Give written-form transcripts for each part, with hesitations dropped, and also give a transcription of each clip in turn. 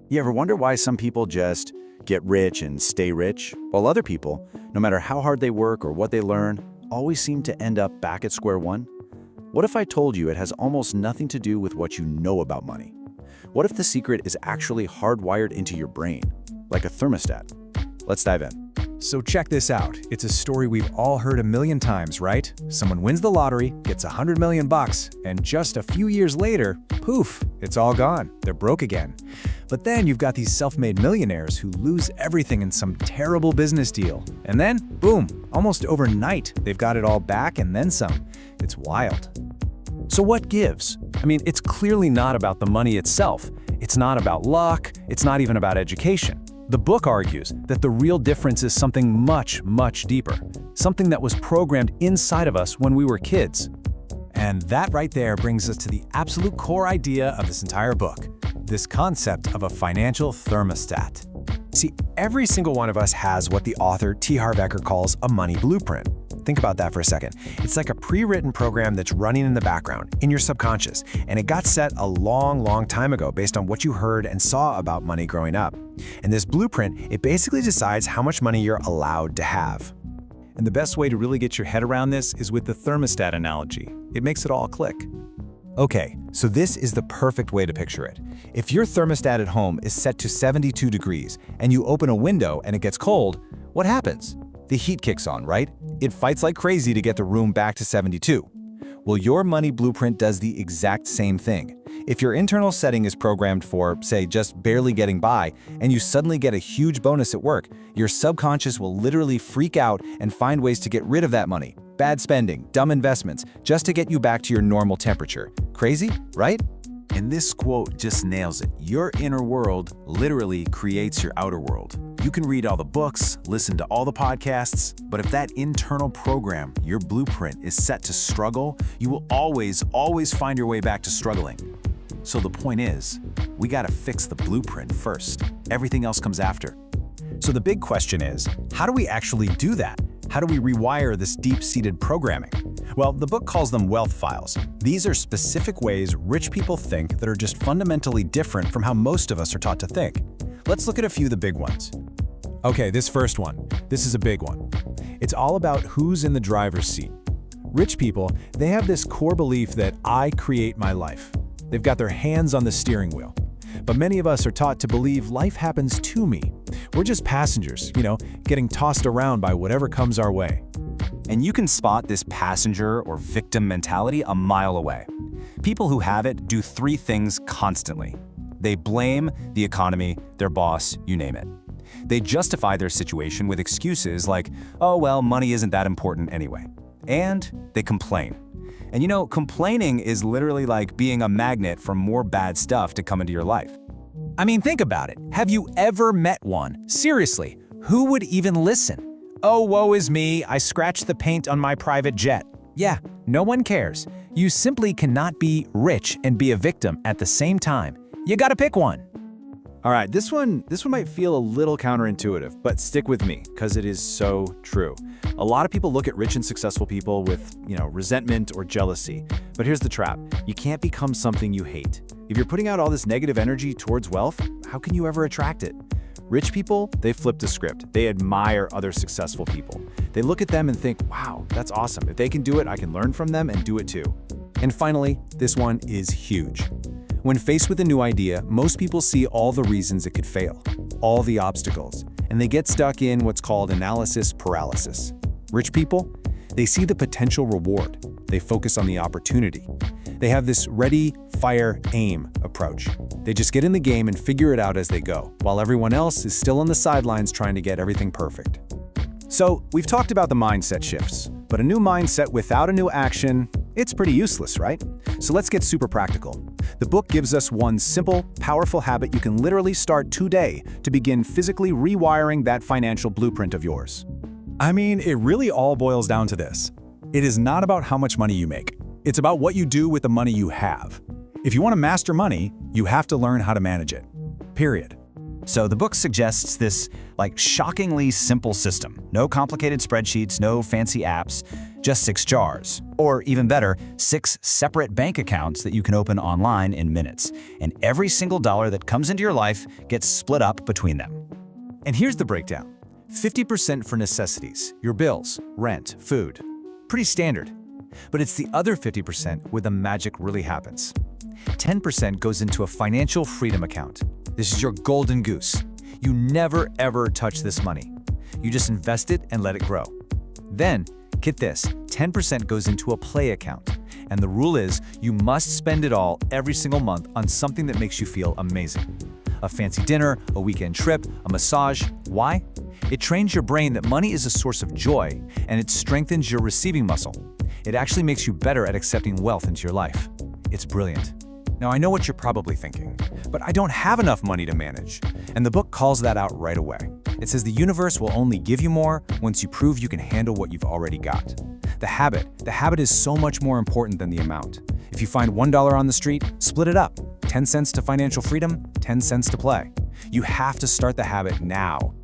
You ever wonder why some people just get rich and stay rich, while other people, no matter how hard they work or what they learn, always seem to end up back at square one? What if I told you it has almost nothing to do with what you know about money? What if the secret is actually hardwired into your brain, like a thermostat? Let's dive in. So check this out. It's a story we've all heard a million times, right? Someone wins the lottery, gets $100 million, and just a few years later, poof, it's all gone. They're broke again. But then you've got these self-made millionaires who lose everything in some terrible business deal. And then, boom, almost overnight, they've got it all back and then some. It's wild. So what gives? I mean, it's clearly not about the money itself. It's not about luck. It's not even about education. The book argues that the real difference is something much, much deeper, something that was programmed inside of us when we were kids. And that right there brings us to the absolute core idea of this entire book, this concept of a financial thermostat. See, every single one of us has what the author Harv Eker calls a money blueprint. Think about that for a second. It's like a pre-written program that's running in the background, in your subconscious, and it got set a long, long time ago based on what you heard and saw about money growing up. And this blueprint, it basically decides how much money you're allowed to have. And the best way to really get your head around this is with the thermostat analogy. It makes it all click. Okay, so this is the perfect way to picture it. If your thermostat at home is set to 72 degrees and you open a window and it gets cold, what happens? The heat kicks on, right? It fights like crazy to get the room back to 72. Well, your money blueprint does the exact same thing. If your internal setting is programmed for, say, just barely getting by, and you suddenly get a huge bonus at work, your subconscious will literally freak out and find ways to get rid of that money. Bad spending, dumb investments, just to get you back to your normal temperature. Crazy, right? And this quote just nails it. Your inner world literally creates your outer world. You can read all the books, listen to all the podcasts, but if that internal program, your blueprint, is set to struggle, you will always find your way back to struggling. So the point is, we gotta fix the blueprint first. Everything else comes after. So the big question is, how do we actually do that? How do we rewire this deep-seated programming? Well, the book calls them wealth files. These are specific ways rich people think that are just fundamentally different from how most of us are taught to think. Let's look at a few of the big ones. Okay, this first one. This is a big one. It's all about who's in the driver's seat. Rich people, they have this core belief that I create my life. They've got their hands on the steering wheel. But many of us are taught to believe life happens to me. We're just passengers, getting tossed around by whatever comes our way. And you can spot this passenger or victim mentality a mile away. People who have it do three things constantly. They blame the economy, their boss, you name it. They justify their situation with excuses like, oh, well, money isn't that important anyway. And they complain. And complaining is literally like being a magnet for more bad stuff to come into your life. I mean, think about it. Have you ever met one? Seriously, who would even listen? Oh, woe is me, I scratched the paint on my private jet. Yeah, no one cares. You simply cannot be rich and be a victim at the same time. You gotta pick one. All right, this one might feel a little counterintuitive, but stick with me, because it is so true. A lot of people look at rich and successful people with, resentment or jealousy. But here's the trap. You can't become something you hate. If you're putting out all this negative energy towards wealth, how can you ever attract it? Rich people, they flip the script. They admire other successful people. They look at them and think, wow, that's awesome. If they can do it, I can learn from them and do it too. And finally, this one is huge. When faced with a new idea, most people see all the reasons it could fail, all the obstacles, and they get stuck in what's called analysis paralysis. Rich people, they see the potential reward. They focus on the opportunity. They have this ready, fire, aim approach. They just get in the game and figure it out as they go, while everyone else is still on the sidelines trying to get everything perfect. So, we've talked about the mindset shifts, but a new mindset without a new action, it's pretty useless, right? So let's get super practical. The book gives us one simple, powerful habit you can literally start today to begin physically rewiring that financial blueprint of yours. I mean, it really all boils down to this. It is not about how much money you make. It's about what you do with the money you have. If you want to master money, you have to learn how to manage it. Period. So the book suggests this, shockingly simple system. No complicated spreadsheets, no fancy apps, just 6 jars. Or even better, 6 separate bank accounts that you can open online in minutes. And every single dollar that comes into your life gets split up between them. And here's the breakdown. 50% for necessities, your bills, rent, food. Pretty standard. But it's the other 50% where the magic really happens. 10% goes into a financial freedom account. This is your golden goose. You never ever touch this money. You just invest it and let it grow. Then, get this, 10% goes into a play account. And the rule is you must spend it all every single month on something that makes you feel amazing. A fancy dinner, a weekend trip, a massage. Why? It trains your brain that money is a source of joy, and it strengthens your receiving muscle. It actually makes you better at accepting wealth into your life. It's brilliant. Now, I know what you're probably thinking, but I don't have enough money to manage. And the book calls that out right away. It says the universe will only give you more once you prove you can handle what you've already got. The habit is so much more important than the amount. If you find $1 on the street, split it up. 10 cents to financial freedom, 10 cents to play. You have to start the habit now.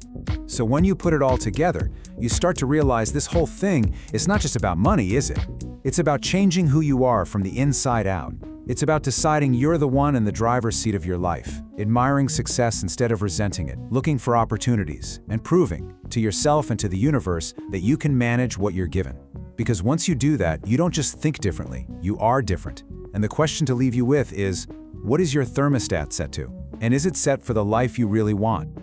So when you put it all together, you start to realize this whole thing is not just about money, is it? It's about changing who you are from the inside out. It's about deciding you're the one in the driver's seat of your life, admiring success instead of resenting it, looking for opportunities, and proving to yourself and to the universe that you can manage what you're given. Because once you do that, you don't just think differently, you are different. And the question to leave you with is, what is your thermostat set to? And is it set for the life you really want?